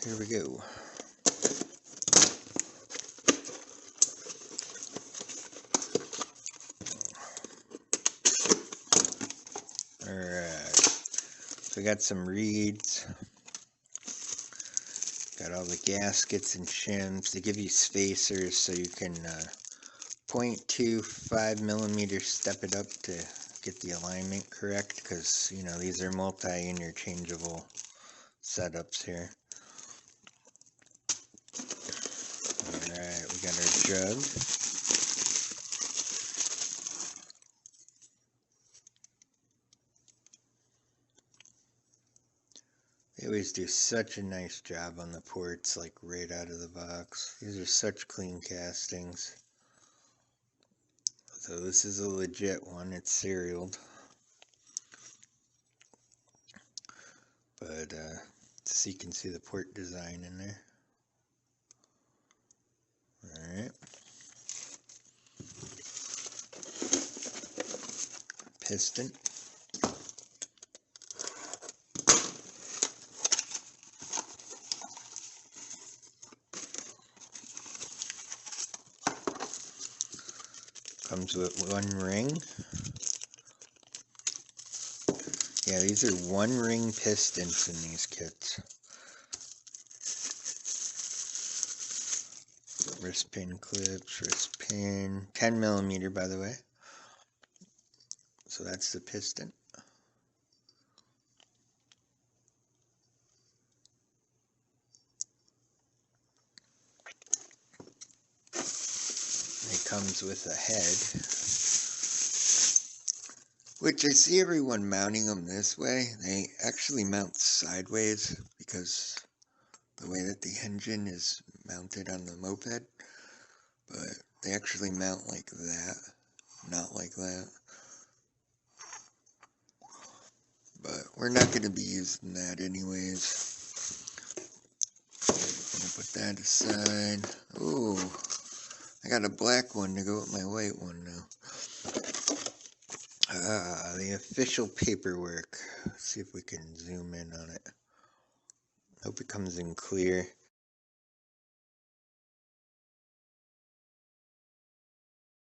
here we go. Alright, so we got some reeds, got all the gaskets and shims. They give you spacers so you can 0.25 millimeters step it up to get the alignment correct, because you know these are multi-interchangeable setups here. Alright, we got our jug. They always do such a nice job on the ports, like right out of the box. These are such clean castings. So this is a legit one, it's serialed. But so you can see the port design in there. Alright. Piston. Comes with one ring. Yeah, these are one ring pistons in these kits. Wrist pin clips, wrist pin, 10 millimeter by the way. So that's the piston. It comes with a head, which I see everyone mounting them this way. They actually mount sideways because the way that the engine is mounted on the moped, but they actually mount like that, not like that. But we're not going to be using that anyways. I'm going to put that aside. Ooh, I got a black one to go with my white one now. The official paperwork. Let's see if we can zoom in on it. Hope it comes in clear.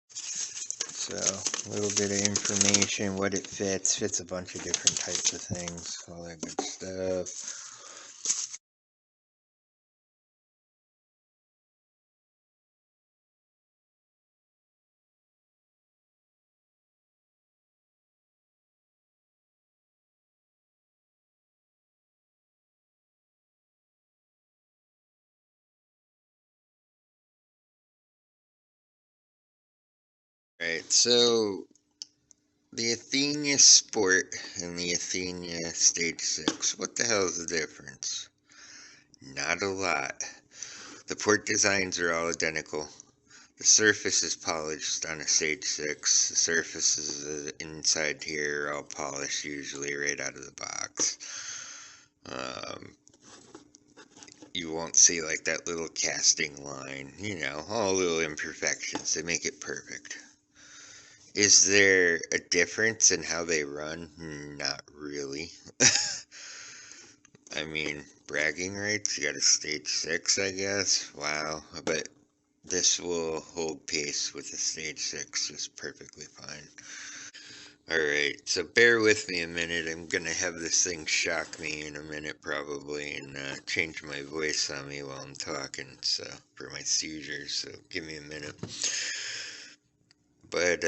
So, a little bit of information, what it fits a bunch of different types of things, all that good stuff. Right, so the Athena Sport and the Athena Stage 6, what the hell is the difference? Not a lot. The port designs are all identical. The surface is polished on a Stage 6. The surfaces inside here are all polished, usually right out of the box. You won't see like that little casting line, you know, all little imperfections. They make it perfect. Is there a difference in how they run? Not really. I mean, bragging rights, you got a Stage 6, I guess. Wow. But this will hold pace with the Stage 6 just perfectly fine. Alright, so bear with me a minute. I'm gonna have this thing shock me in a minute probably and change my voice on me while I'm talking, so for my seizures, so give me a minute. But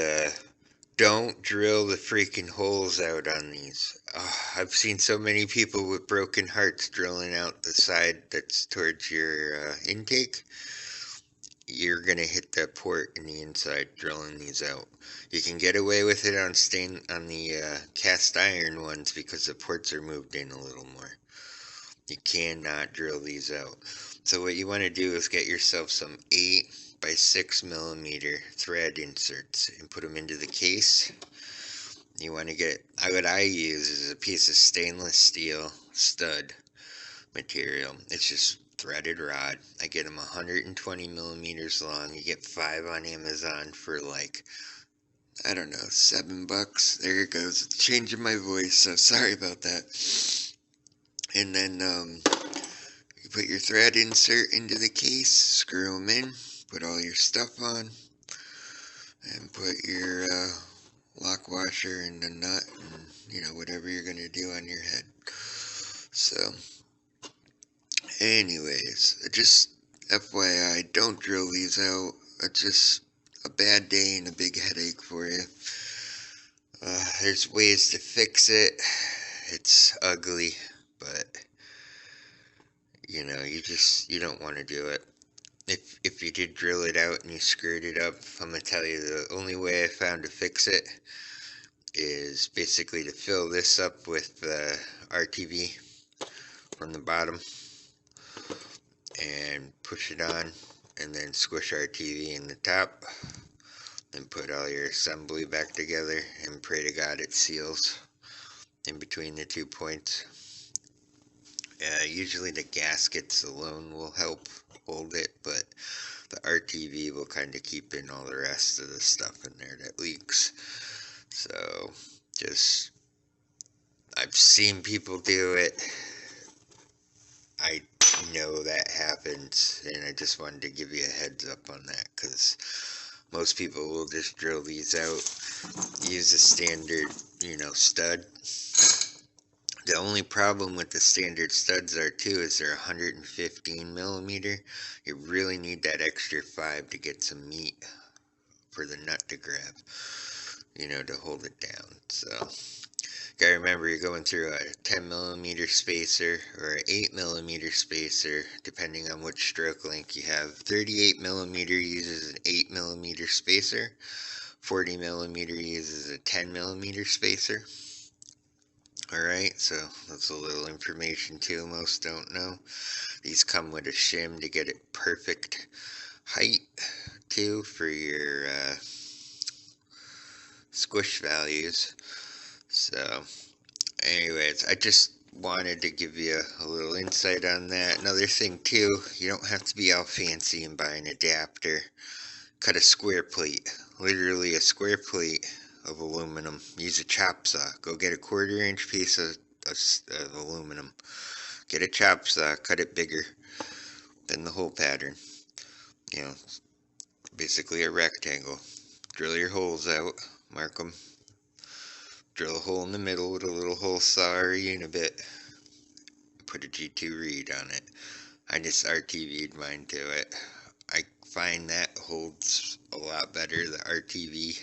don't drill the freaking holes out on these. Oh, I've seen so many people with broken hearts drilling out the side that's towards your intake. You're gonna hit that port in the inside drilling these out. You can get away with it on the cast iron ones because the ports are moved in a little more. You cannot drill these out. So what you want to do is get yourself some 8 by 6 millimeter thread inserts and put them into the case. You want to get, what I use is a piece of stainless steel stud material. It's just threaded rod. I get them 120 millimeters long. You get 5 on Amazon for like, I don't know, $7. There it goes. It's changing my voice, so sorry about that. And then You put your thread insert into the case, screw them in, put all your stuff on, and put your lock washer and the nut and, you know, whatever you're going to do on your head. So, anyways, just FYI, don't drill these out. It's just a bad day and a big headache for you. There's ways to fix it. It's ugly, but you know, you don't want to do it. If you did drill it out and you screwed it up, I'm gonna tell you the only way I found to fix it is basically to fill this up with RTV from the bottom and push it on, and then squish RTV in the top, then put all your assembly back together and pray to God it seals in between the 2 points. Usually the gaskets alone will help hold it, but the RTV will kind of keep in all the rest of the stuff in there that leaks. So, just, I've seen people do it. I know that happens, and I just wanted to give you a heads up on that, because most people will just drill these out, use a standard, you know, stud. The only problem with the standard studs are too is they're 115 millimeter. You really need that extra 5 to get some meat for the nut to grab, you know, to hold it down. So, gotta remember you're going through a 10 millimeter spacer or an 8 millimeter spacer, depending on which stroke length you have. 38 millimeter uses an 8 millimeter spacer. 40 millimeter uses a 10 millimeter spacer. Alright, so that's a little information too, most don't know. These come with a shim to get it perfect height too for your squish values. So, anyways, I just wanted to give you a little insight on that. Another thing too, you don't have to be all fancy and buy an adapter. Cut a square plate, literally a square plate of aluminum. Use a chop saw. Go get a 1/4 inch piece of aluminum. Get a chop saw, cut it bigger than the whole pattern. You know, basically a rectangle. Drill your holes out, mark them. Drill a hole in the middle with a little hole saw or unibit. Put a G2 reed on it. I just RTV'd mine to it. I find that holds a lot better, the RTV,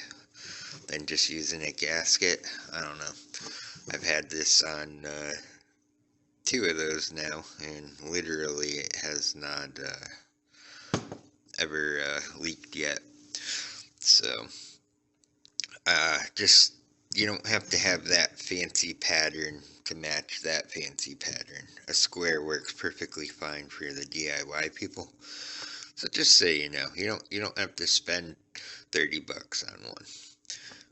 than just using a gasket. I don't know. I've had this on 2 of those now, and literally it has not ever leaked yet. So, just, you don't have to have that fancy pattern to match that fancy pattern. A square works perfectly fine for the DIY people. So just so you know, you don't have to spend 30 bucks on one.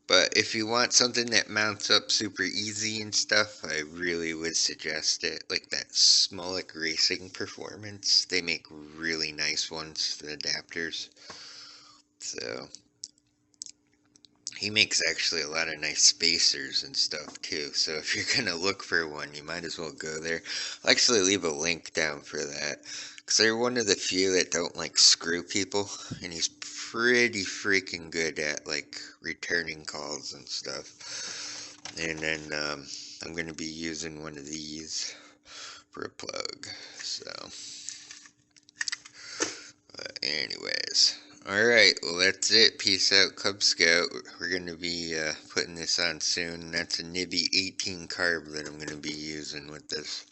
But if you want something that mounts up super easy and stuff, I really would suggest it. Like that Smolik Racing Performance. They make really nice ones, the adapters. So, he makes actually a lot of nice spacers and stuff too. So if you're going to look for one, you might as well go there. I'll actually leave a link down for that. Because they're one of the few that don't like screw people. And he's pretty freaking good at like returning calls and stuff. And then I'm going to be using one of these for a plug. So, anyways. Alright, well that's it. Peace out, Cub Scout. We're going to be putting this on soon. That's a Nibby 18 carb that I'm going to be using with this.